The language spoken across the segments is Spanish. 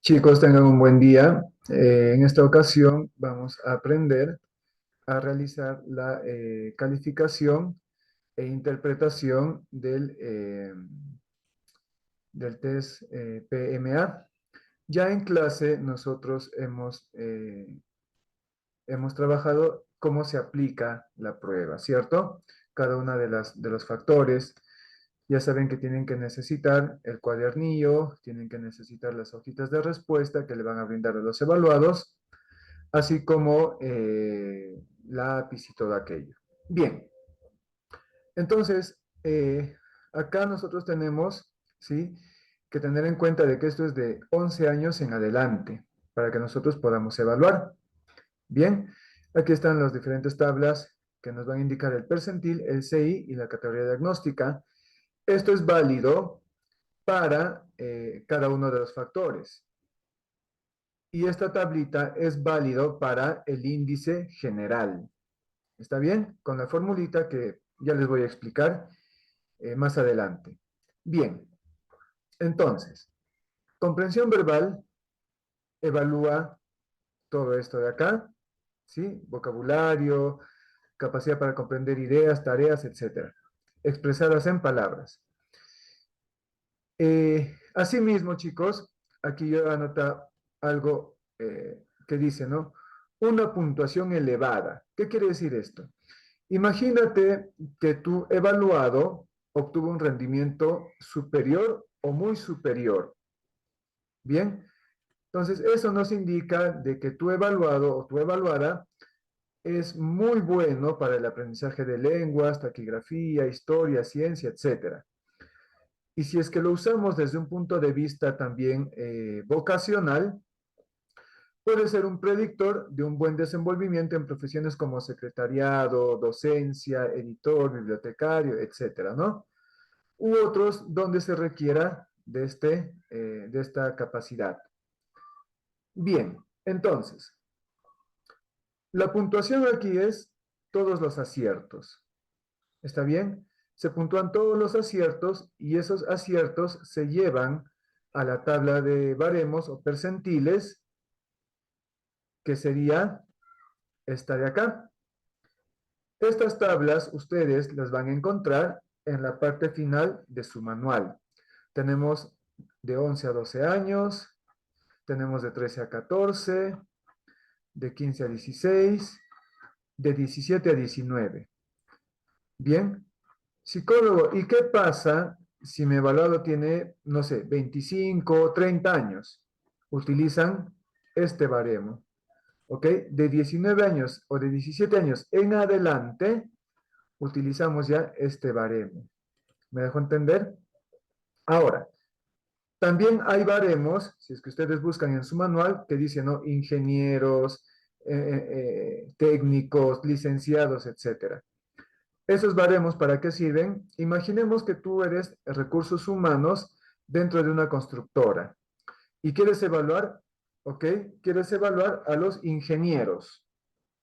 Chicos, tengan un buen día. En esta ocasión vamos a aprender a realizar la calificación e interpretación del test PMA. Ya en clase nosotros hemos trabajado cómo se aplica la prueba, ¿cierto? Cada una de los factores. Ya saben que tienen que necesitar el cuadernillo, tienen que necesitar las hojitas de respuesta que le van a brindar a los evaluados, así como lápiz y todo aquello. Bien, entonces, acá nosotros tenemos, ¿sí?, que tener en cuenta de que esto es de 11 años en adelante, para que nosotros podamos evaluar. Bien, aquí están las diferentes tablas que nos van a indicar el percentil, el CI y la categoría diagnóstica. Esto es válido para cada uno de los factores. Y esta tablita es válido para el índice general. ¿Está bien? Con la formulita que ya les voy a explicar más adelante. Bien, entonces, comprensión verbal evalúa todo esto de acá, ¿sí? Vocabulario, capacidad para comprender ideas, tareas, etcétera, expresadas en palabras. Asimismo, chicos, aquí yo anoto algo que dice, ¿no? Una puntuación elevada. ¿Qué quiere decir esto? Imagínate que tu evaluado obtuvo un rendimiento superior o muy superior. Bien, entonces eso nos indica de que tu evaluado o tu evaluada es muy bueno para el aprendizaje de lenguas, taquigrafía, historia, ciencia, etcétera. Y si es que lo usamos desde un punto de vista también vocacional, puede ser un predictor de un buen desenvolvimiento en profesiones como secretariado, docencia, editor, bibliotecario, etcétera, ¿no? U otros donde se requiera de esta capacidad. Bien, entonces, la puntuación aquí es todos los aciertos. ¿Está bien? Se puntúan todos los aciertos y esos aciertos se llevan a la tabla de baremos o percentiles, que sería esta de acá. Estas tablas ustedes las van a encontrar en la parte final de su manual. Tenemos de 11 a 12 años, tenemos de 13 a 14, de 15 a 16, de 17 a 19. Bien, psicólogo, ¿y qué pasa si mi evaluado tiene, no sé, 25 o 30 años? Utilizan este baremo, ¿ok? De 19 años o de 17 años en adelante, utilizamos ya este baremo. ¿Me dejo entender? Ahora, también hay baremos, si es que ustedes buscan en su manual, que dicen, ¿no? Ingenieros, técnicos, licenciados, etcétera. Esos baremos, ¿para qué sirven? Imaginemos que tú eres recursos humanos dentro de una constructora y quieres evaluar, ¿ok? Quieres evaluar a los ingenieros,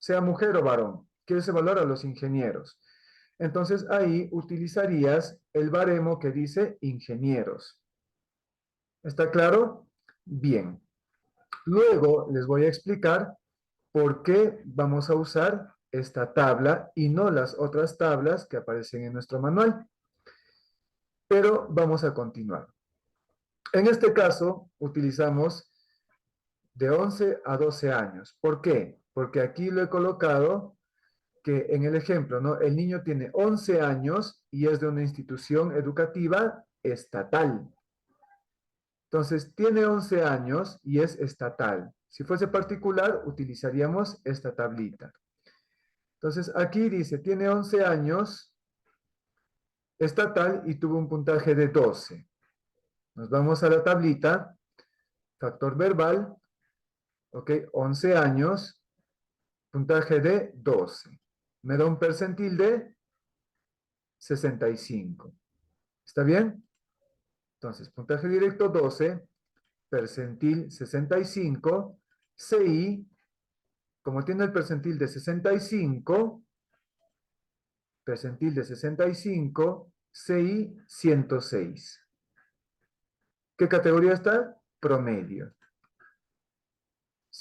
sea mujer o varón, quieres evaluar a los ingenieros. Entonces ahí utilizarías el baremo que dice ingenieros. ¿Está claro? Bien. Luego les voy a explicar por qué vamos a usar esta tabla y no las otras tablas que aparecen en nuestro manual. Pero vamos a continuar. En este caso, utilizamos de 11 a 12 años. ¿Por qué? Porque aquí lo he colocado que en el ejemplo, ¿no? El niño tiene 11 años y es de una institución educativa estatal. Entonces, tiene 11 años y es estatal. Si fuese particular, utilizaríamos esta tablita. Entonces, aquí dice, tiene 11 años, estatal y tuvo un puntaje de 12. Nos vamos a la tablita, factor verbal, ¿ok? 11 años, puntaje de 12. Me da un percentil de 65. ¿Está bien? Entonces, puntaje directo 12, percentil 65, CI, como tiene el percentil de 65, CI 106. ¿Qué categoría está? Promedio.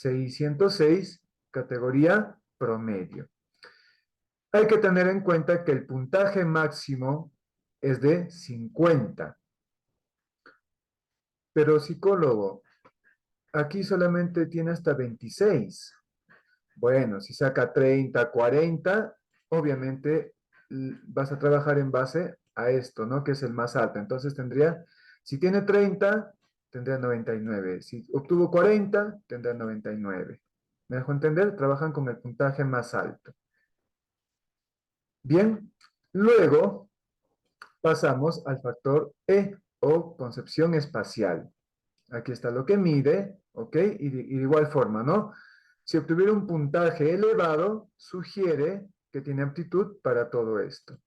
606, categoría promedio. Hay que tener en cuenta que el puntaje máximo es de 50. Pero psicólogo, aquí solamente tiene hasta 26. Bueno, si saca 30, 40, obviamente vas a trabajar en base a esto, ¿no? Que es el más alto. Entonces tendría, si tiene 30, tendría 99. Si obtuvo 40, tendrá 99. ¿Me dejo entender? Trabajan con el puntaje más alto. Bien, luego pasamos al factor E o concepción espacial. Aquí está lo que mide, ¿ok? Y de igual forma, ¿no? Si obtuviera un puntaje elevado, sugiere que tiene aptitud para todo esto.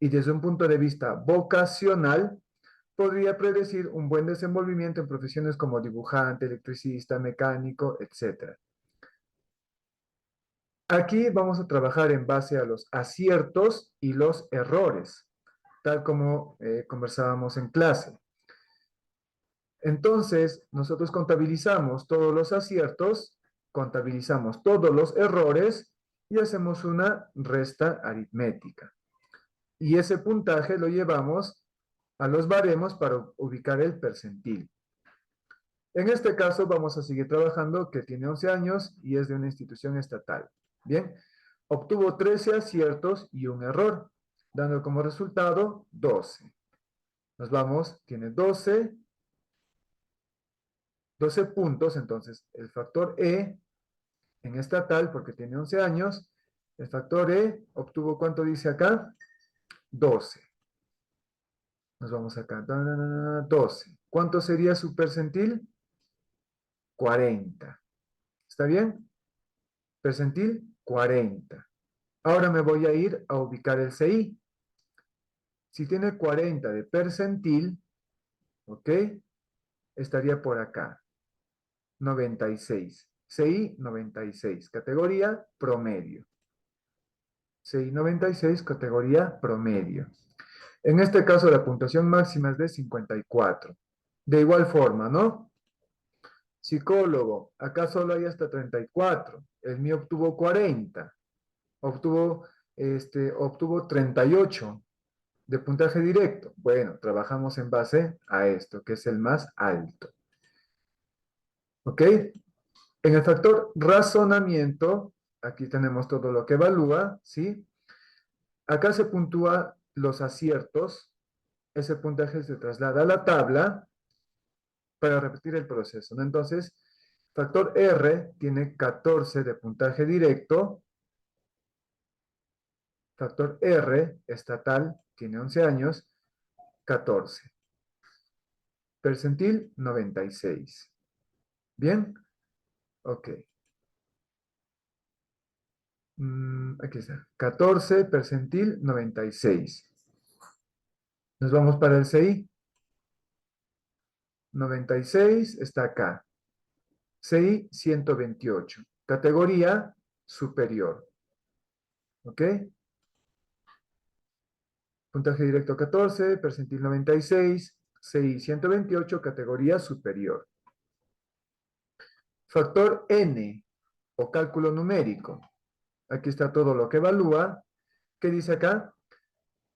Y desde un punto de vista vocacional, podría predecir un buen desenvolvimiento en profesiones como dibujante, electricista, mecánico, etc. Aquí vamos a trabajar en base a los aciertos y los errores, tal como conversábamos en clase. Entonces, nosotros contabilizamos todos los aciertos, contabilizamos todos los errores y hacemos una resta aritmética. Y ese puntaje lo llevamos a los baremos para ubicar el percentil. En este caso vamos a seguir trabajando que tiene 11 años y es de una institución estatal. Bien, obtuvo 13 aciertos y un error, dando como resultado 12. Nos vamos, tiene 12 puntos, entonces el factor E en estatal, porque tiene 11 años, el factor E obtuvo, ¿cuánto dice acá? 12. Nos vamos acá, 12. ¿Cuánto sería su percentil? 40. ¿Está bien? Percentil, 40. Ahora me voy a ir a ubicar el CI. Si tiene 40 de percentil, ¿ok? Estaría por acá. 96. CI 96. Categoría promedio. CI 96, categoría promedio. En este caso, la puntuación máxima es de 54. De igual forma, ¿no? Psicólogo, acá solo hay hasta 34. El mío obtuvo 40. Obtuvo 38 de puntaje directo. Bueno, trabajamos en base a esto, que es el más alto. ¿Ok? En el factor razonamiento, aquí tenemos todo lo que evalúa, ¿sí? Acá se puntúa los aciertos. Ese puntaje se traslada a la tabla para repetir el proceso, ¿no? Entonces, factor R tiene 14 de puntaje directo. Factor R estatal tiene 11 años, 14. Percentil 96. ¿Bien? Ok. Aquí está. 14, percentil 96. Nos vamos para el CI. 96 está acá. CI 128. Categoría superior. ¿Ok? Puntaje directo 14, percentil 96, CI 128, categoría superior. Factor N o cálculo numérico. Aquí está todo lo que evalúa. ¿Qué dice acá?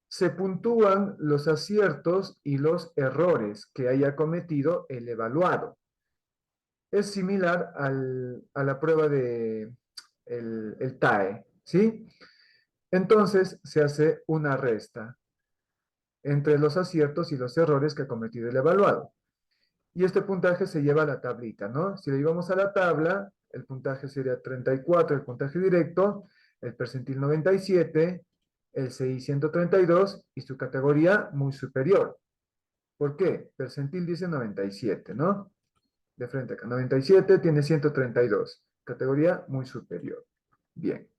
Se puntúan los aciertos y los errores que haya cometido el evaluado. Es similar a la prueba de el TAE, ¿sí? Entonces se hace una resta entre los aciertos y los errores que ha cometido el evaluado. Y este puntaje se lleva a la tablita, ¿no? Si lo llevamos a la tabla, el puntaje sería 34, el puntaje directo, el percentil 97, el CI 132 y su categoría muy superior. ¿Por qué? Percentil dice 97, ¿no? De frente acá. 97 tiene 132. Categoría muy superior. Bien.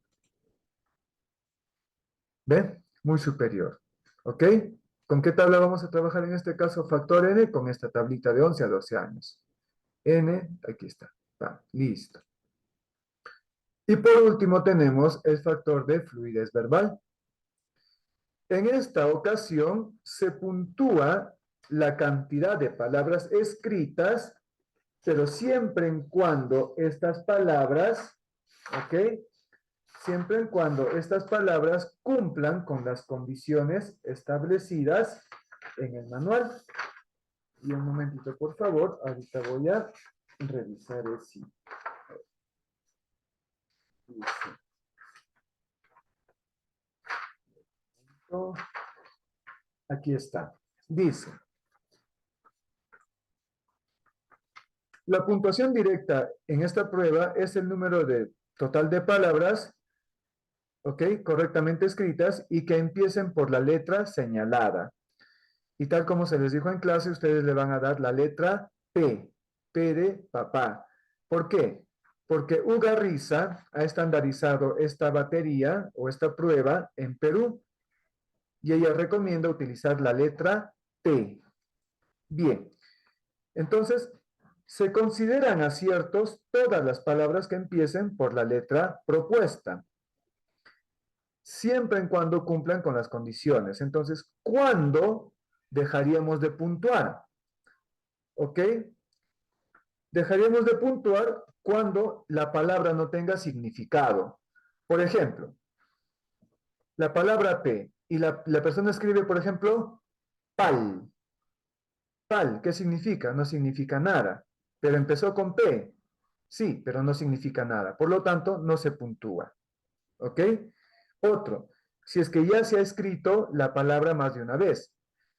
¿Ven? Muy superior. ¿Ok? ¿Con qué tabla vamos a trabajar en este caso? Factor N con esta tablita de 11 a 12 años. N, aquí está. Va, listo. Y por último tenemos el factor de fluidez verbal. En esta ocasión se puntúa la cantidad de palabras escritas pero siempre en cuando estas palabras, ¿ok? Siempre en cuando estas palabras cumplan con las condiciones establecidas en el manual. Y un momentito, por favor, ahorita voy a revisar el sí. Aquí está. Dice, la puntuación directa en esta prueba es el número de total de palabras, ¿ok? Correctamente escritas y que empiecen por la letra señalada. Y tal como se les dijo en clase, ustedes le van a dar la letra P, P de papá. ¿Por qué? Porque Ugarriza ha estandarizado esta batería o esta prueba en Perú y ella recomienda utilizar la letra P. Bien, entonces se consideran aciertos todas las palabras que empiecen por la letra propuesta, siempre en cuando cumplan con las condiciones. Entonces, ¿cuándo dejaríamos de puntuar? ¿Ok? Dejaríamos de puntuar cuando la palabra no tenga significado. Por ejemplo, la palabra P y la persona escribe, por ejemplo, pal. Pal, ¿qué significa? No significa nada. Pero empezó con P. Sí, pero no significa nada. Por lo tanto, no se puntúa. ¿Ok? Otro, si es que ya se ha escrito la palabra más de una vez.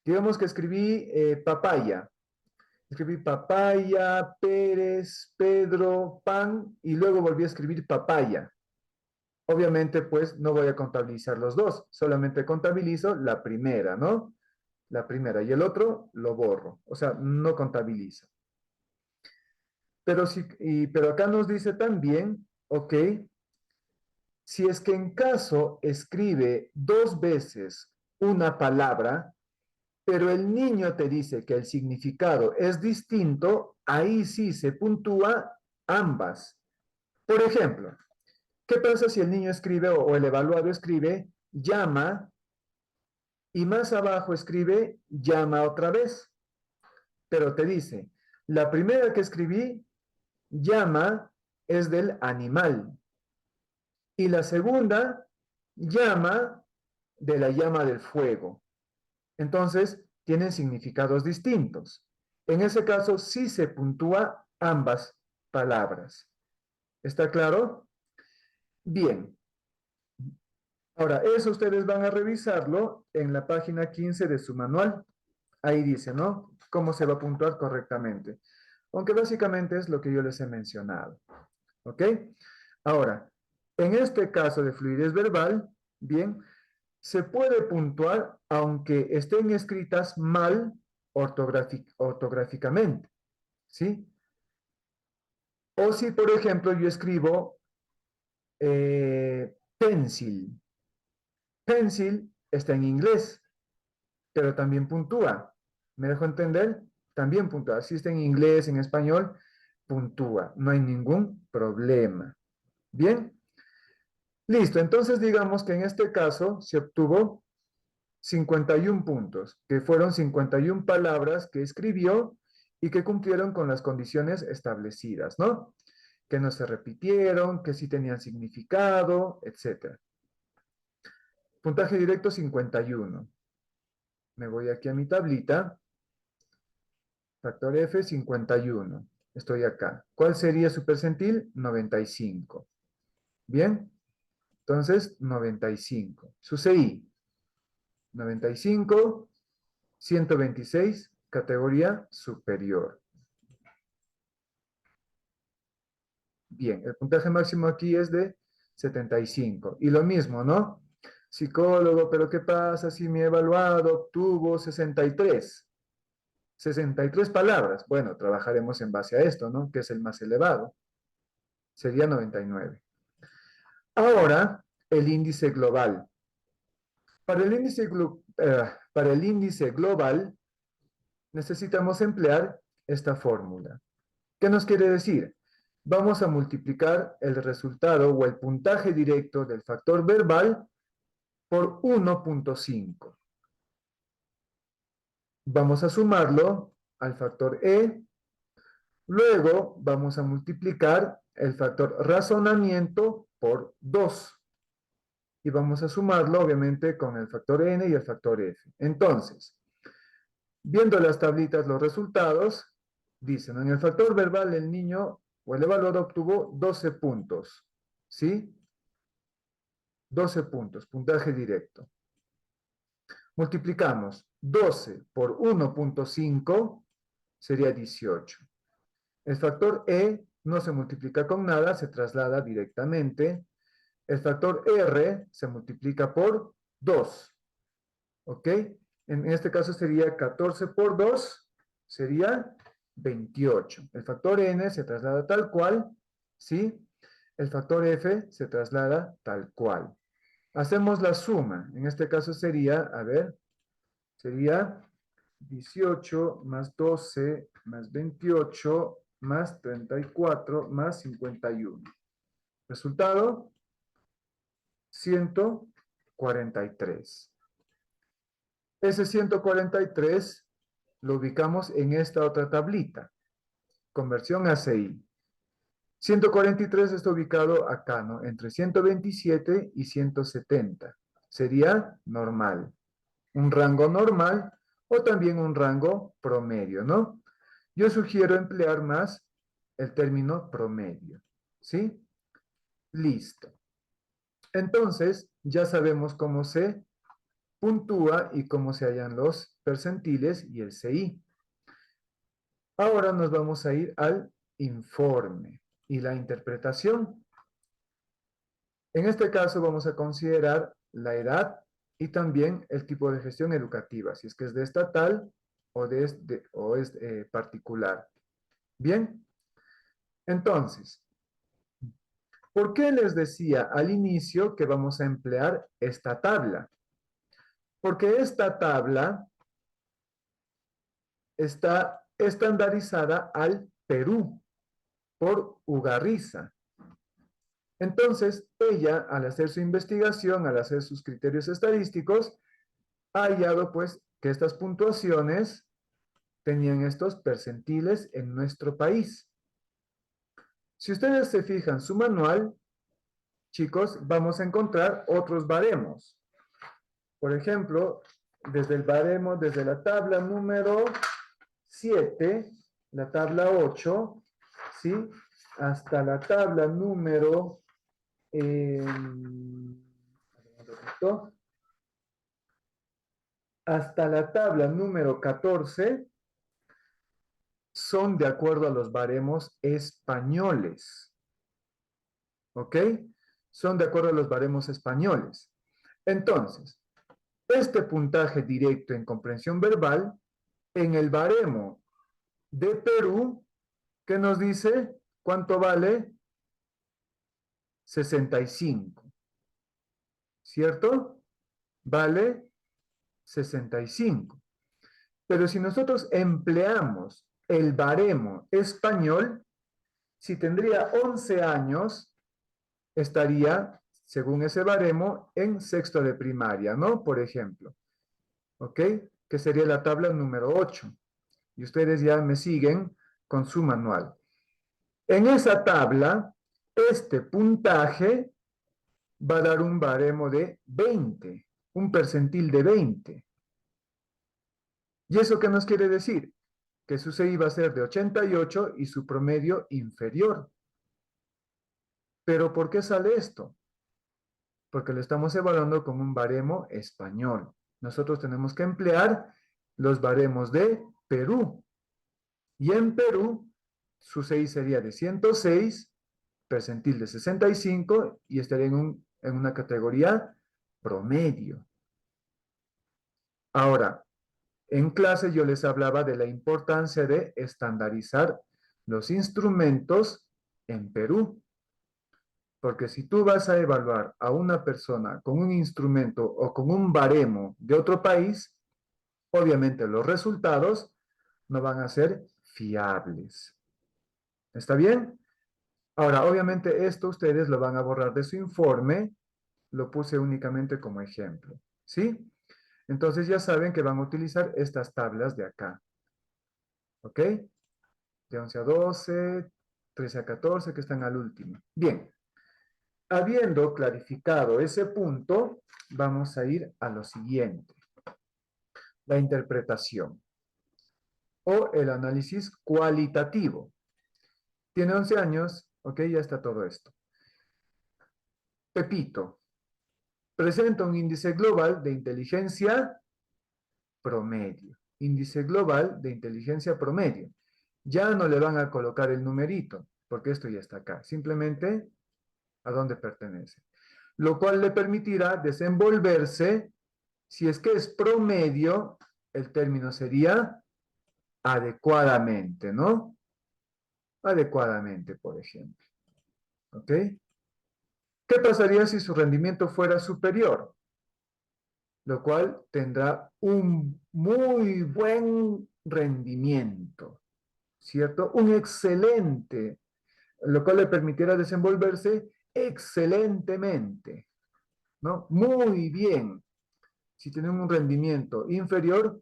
Digamos que escribí papaya. Escribí papaya, Pérez, Pedro, pan, y luego volví a escribir papaya. Obviamente, pues no voy a contabilizar los dos, solamente contabilizo la primera, ¿no? La primera, y el otro lo borro, o sea, no contabilizo. Pero, pero acá nos dice también, ok, si es que en caso escribe dos veces una palabra, pero el niño te dice que el significado es distinto, ahí sí se puntúa ambas. Por ejemplo, ¿qué pasa si el niño escribe o el evaluado escribe llama y más abajo escribe llama otra vez? Pero te dice, la primera que escribí, llama, es del animal. Y la segunda, llama, de la llama del fuego. Entonces, tienen significados distintos. En ese caso, sí se puntúa ambas palabras. ¿Está claro? Bien. Ahora, eso ustedes van a revisarlo en la página 15 de su manual. Ahí dice, ¿no? Cómo se va a puntuar correctamente. Aunque básicamente es lo que yo les he mencionado. ¿Ok? Ahora, en este caso de fluidez verbal, bien, se puede puntuar aunque estén escritas mal ortográficamente, ¿sí? O si, por ejemplo, yo escribo pencil. Pencil está en inglés, pero también puntúa. ¿Me dejo entender? También puntúa. Si está en inglés, en español, puntúa. No hay ningún problema. Bien. Listo. Entonces, digamos que en este caso se obtuvo 51 puntos, que fueron 51 palabras que escribió y que cumplieron con las condiciones establecidas, ¿no? Que no se repitieron, que sí tenían significado, etc. Puntaje directo 51. Me voy aquí a mi tablita. Factor F 51. Estoy acá. ¿Cuál sería su percentil? 95. Bien. Entonces, 95. Su CI. 95. 126, categoría superior. Bien, el puntaje máximo aquí es de 75. Y lo mismo, ¿no? Psicólogo, pero ¿qué pasa si mi evaluado obtuvo 63? 63 palabras. Bueno, trabajaremos en base a esto, ¿no? Que es el más elevado. Sería 99. Ahora, el índice global. Para el índice global necesitamos emplear esta fórmula. ¿Qué nos quiere decir? Vamos a multiplicar el resultado o el puntaje directo del factor verbal por 1.5. Vamos a sumarlo al factor E Luego vamos a multiplicar el factor razonamiento por 2. Y vamos a sumarlo, obviamente, con el factor n y el factor f. Entonces, viendo las tablitas, los resultados, dicen, en el factor verbal el niño o el evaluado obtuvo 12 puntos. ¿Sí? 12 puntos, puntaje directo. Multiplicamos 12 por 1.5, sería 18. El factor E no se multiplica con nada, se traslada directamente. El factor R se multiplica por 2. ¿Ok? En este caso sería 14 por 2, sería 28. El factor N se traslada tal cual, ¿sí? El factor F se traslada tal cual. Hacemos la suma. En este caso sería, a ver, sería 18 más 12 más 28 más 34 más 51. Resultado, 143. Ese 143 lo ubicamos en esta otra tablita. Conversión a CI. 143 está ubicado acá, ¿no? Entre 127 y 170. Sería normal. Un rango normal o también un rango promedio, ¿no? Yo sugiero emplear más el término promedio, ¿sí? Listo. Entonces, ya sabemos cómo se puntúa y cómo se hallan los percentiles y el CI. Ahora nos vamos a ir al informe y la interpretación. En este caso vamos a considerar la edad y también el tipo de gestión educativa, si es que es de estatal o es particular. Bien, entonces, ¿por qué les decía al inicio que vamos a emplear esta tabla? Porque esta tabla está estandarizada al Perú por Ugarriza. Entonces, ella, al hacer su investigación, al hacer sus criterios estadísticos, ha hallado pues que estas puntuaciones tenían estos percentiles en nuestro país. Si ustedes se fijan su manual, chicos, vamos a encontrar otros baremos. Por ejemplo, desde el baremo, desde la tabla número 7, la tabla 8, ¿sí? Hasta la tabla número hasta la tabla número 14 son de acuerdo a los baremos españoles. ¿Ok? Son de acuerdo a los baremos españoles. Entonces, este puntaje directo en comprensión verbal, en el baremo de Perú, ¿qué nos dice? ¿Cuánto vale? 65. ¿Cierto? Vale 65. Pero si nosotros empleamos el baremo español, si tendría 11 años, estaría, según ese baremo, en sexto de primaria, ¿no? Por ejemplo, ¿ok? Que sería la tabla número 8. Y ustedes ya me siguen con su manual. En esa tabla, este puntaje va a dar un baremo de 20, un percentil de 20. ¿Y eso qué nos quiere decir? Que su CI va a ser de 88 y su promedio inferior. ¿Pero por qué sale esto? Porque lo estamos evaluando con un baremo español. Nosotros tenemos que emplear los baremos de Perú. Y en Perú, su CI sería de 106, percentil de 65 y estaría en una categoría promedio. Ahora, en clase yo les hablaba de la importancia de estandarizar los instrumentos en Perú. Porque si tú vas a evaluar a una persona con un instrumento o con un baremo de otro país, obviamente los resultados no van a ser fiables. ¿Está bien? Ahora, obviamente esto ustedes lo van a borrar de su informe, lo puse únicamente como ejemplo, ¿sí? Entonces ya saben que van a utilizar estas tablas de acá, ¿ok? de 11 a 12, 13 a 14, que están al último. Bien, habiendo clarificado ese punto, vamos a ir a lo siguiente, la interpretación o el análisis cualitativo. Tiene 11 años, ok, ya está todo esto. Pepito presenta un índice global de inteligencia promedio. Índice global de inteligencia promedio. Ya no le van a colocar el numerito, porque esto ya está acá. Simplemente a dónde pertenece. Lo cual le permitirá desenvolverse, si es que es promedio, el término sería adecuadamente, ¿no? Adecuadamente, por ejemplo. ¿Ok? ¿Qué pasaría si su rendimiento fuera superior? Lo cual tendrá un muy buen rendimiento, ¿cierto? Un excelente, lo cual le permitirá desenvolverse excelentemente, ¿no? Muy bien. Si tienen un rendimiento inferior,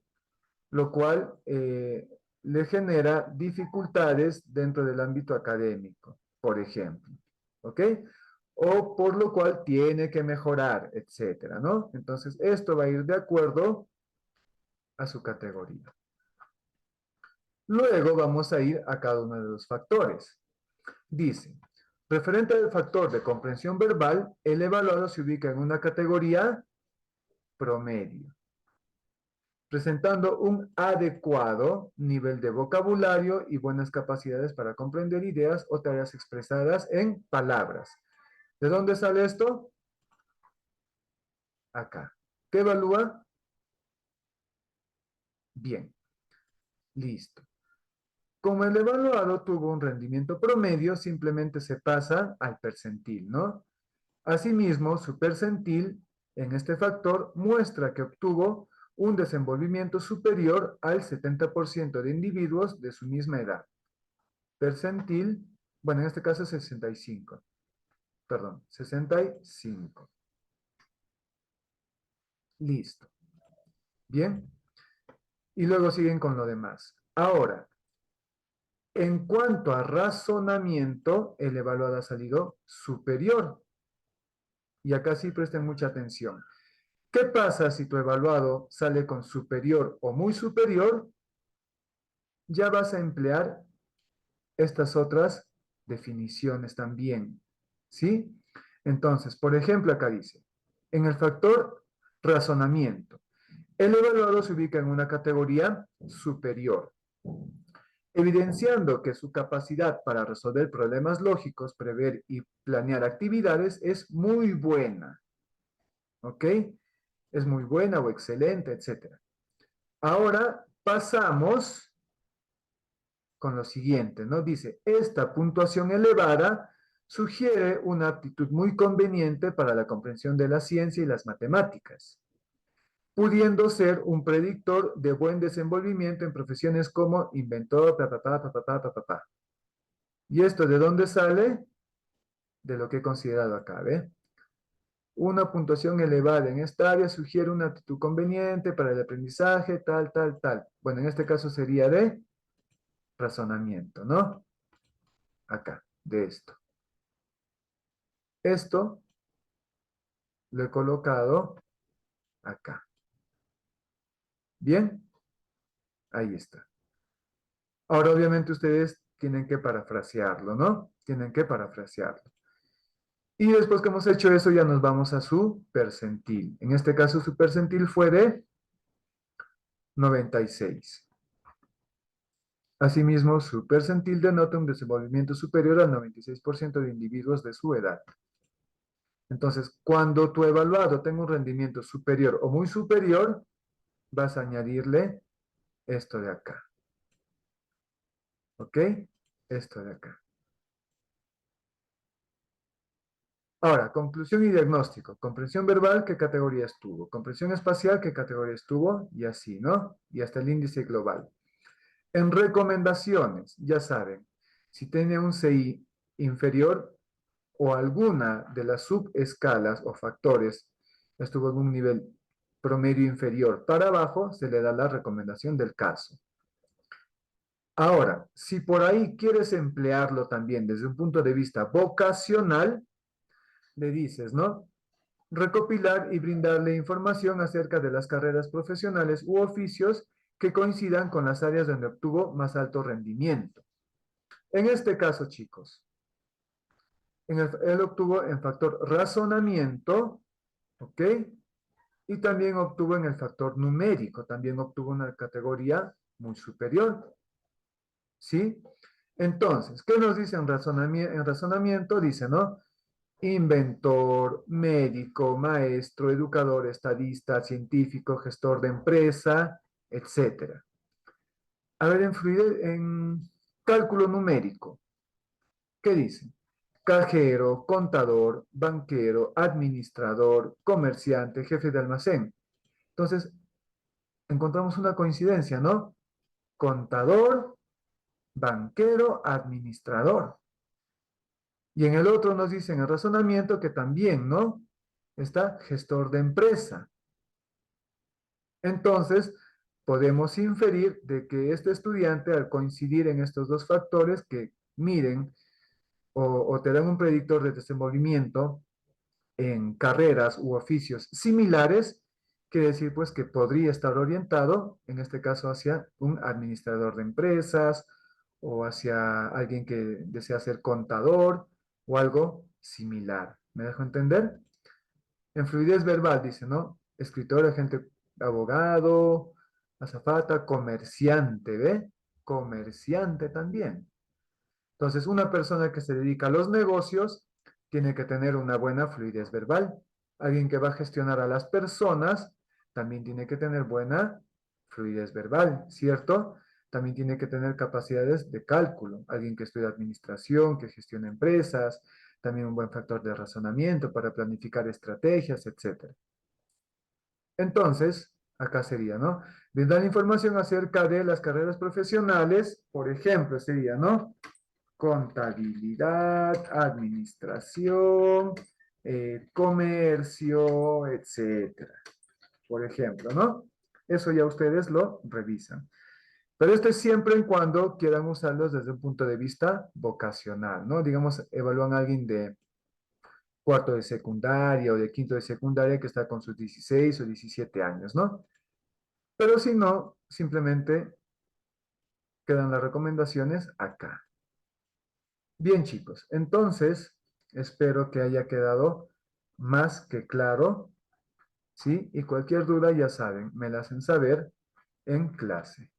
lo cual le genera dificultades dentro del ámbito académico, por ejemplo, ¿ok? O por lo cual tiene que mejorar, etcétera, ¿no? Entonces, esto va a ir de acuerdo a su categoría. Luego vamos a ir a cada uno de los factores. Dice, referente al factor de comprensión verbal, el evaluado se ubica en una categoría promedio, presentando un adecuado nivel de vocabulario y buenas capacidades para comprender ideas o tareas expresadas en palabras. ¿De dónde sale esto? Acá. ¿Qué evalúa? Bien. Listo. Como el evaluado tuvo un rendimiento promedio, simplemente se pasa al percentil, ¿no? Asimismo, su percentil en este factor muestra que obtuvo un desenvolvimiento superior al 70% de individuos de su misma edad. Percentil, bueno, en este caso es 65. Perdón, 65. Listo. Bien. Y luego siguen con lo demás. Ahora, en cuanto a razonamiento, el evaluado ha salido superior. Y acá sí presten mucha atención. ¿Qué pasa si tu evaluado sale con superior o muy superior? Ya vas a emplear estas otras definiciones también, ¿sí? Entonces, por ejemplo, acá dice, en el factor razonamiento, el evaluado se ubica en una categoría superior, evidenciando que su capacidad para resolver problemas lógicos, prever y planear actividades es muy buena, ¿ok? Es muy buena o excelente, etc. Ahora pasamos con lo siguiente, ¿no? Dice, esta puntuación elevada sugiere una aptitud muy conveniente para la comprensión de la ciencia y las matemáticas, pudiendo ser un predictor de buen desenvolvimiento en profesiones como inventor, ta, ta, ta, ta, ta, ta, ta, ta, ta. ¿Y esto de dónde sale? De lo que he considerado acá, ¿ve? Una puntuación elevada en esta área sugiere una aptitud conveniente para el aprendizaje, tal, tal, tal. Bueno, en este caso sería de razonamiento, ¿no? Acá, de esto. Esto lo he colocado acá. Bien, ahí está. Ahora, obviamente, ustedes tienen que parafrasearlo, ¿no? Tienen que parafrasearlo. Y después que hemos hecho eso, ya nos vamos a su percentil. En este caso, su percentil fue de 96. Asimismo, su percentil denota un desenvolvimiento superior al 96% de individuos de su edad. Entonces, cuando tu evaluado tenga un rendimiento superior o muy superior, vas a añadirle esto de acá. ¿Ok? Esto de acá. Ahora, conclusión y diagnóstico. Comprensión verbal, ¿qué categoría estuvo? Comprensión espacial, ¿qué categoría estuvo? Y así, ¿no? Y hasta el índice global. En recomendaciones, ya saben, si tiene un CI inferior o alguna de las subescalas o factores estuvo en un nivel promedio inferior para abajo, se le da la recomendación del caso. Ahora, si por ahí quieres emplearlo también desde un punto de vista vocacional, le dices, ¿no? Recopilar y brindarle información acerca de las carreras profesionales u oficios que coincidan con las áreas donde obtuvo más alto rendimiento. En este caso, chicos, él obtuvo en factor razonamiento, ¿ok? Y también obtuvo en el factor numérico, también obtuvo una categoría muy superior, ¿sí? Entonces, ¿qué nos dice en razonamiento? Dice, ¿no? Inventor, médico, maestro, educador, estadista, científico, gestor de empresa, etcétera. A ver, en cálculo numérico, ¿qué dice? Cajero, contador, banquero, administrador, comerciante, jefe de almacén. Entonces, encontramos una coincidencia, ¿no? Contador, banquero, administrador. Y en el otro nos dicen el razonamiento que también, ¿no? Está gestor de empresa. Entonces, podemos inferir de que este estudiante, al coincidir en estos dos factores que miden o te dan un predictor de desenvolvimiento en carreras u oficios similares, quiere decir pues que podría estar orientado, en este caso, hacia un administrador de empresas o hacia alguien que desea ser contador o algo similar. ¿Me dejo entender? En fluidez verbal dice, ¿no? Escritor, agente, abogado, azafata, comerciante, ¿ve? Comerciante también. Entonces, una persona que se dedica a los negocios tiene que tener una buena fluidez verbal. Alguien que va a gestionar a las personas también tiene que tener buena fluidez verbal, ¿cierto? También tiene que tener capacidades de cálculo. Alguien que estudia administración, que gestiona empresas, también un buen factor de razonamiento para planificar estrategias, etc. Entonces, acá sería, ¿no? Brindar información acerca de las carreras profesionales, por ejemplo, sería, ¿no? Contabilidad, administración, comercio, etcétera. Por ejemplo, ¿no? Eso ya ustedes lo revisan. Pero esto es siempre en cuando quieran usarlos desde un punto de vista vocacional, ¿no? Digamos, evalúan a alguien de cuarto de secundaria o de quinto de secundaria que está con sus 16 o 17 años, ¿no? Pero si no, simplemente quedan las recomendaciones acá. Bien, chicos, entonces espero que haya quedado más que claro, ¿sí? Y cualquier duda, ya saben, me la hacen saber en clase.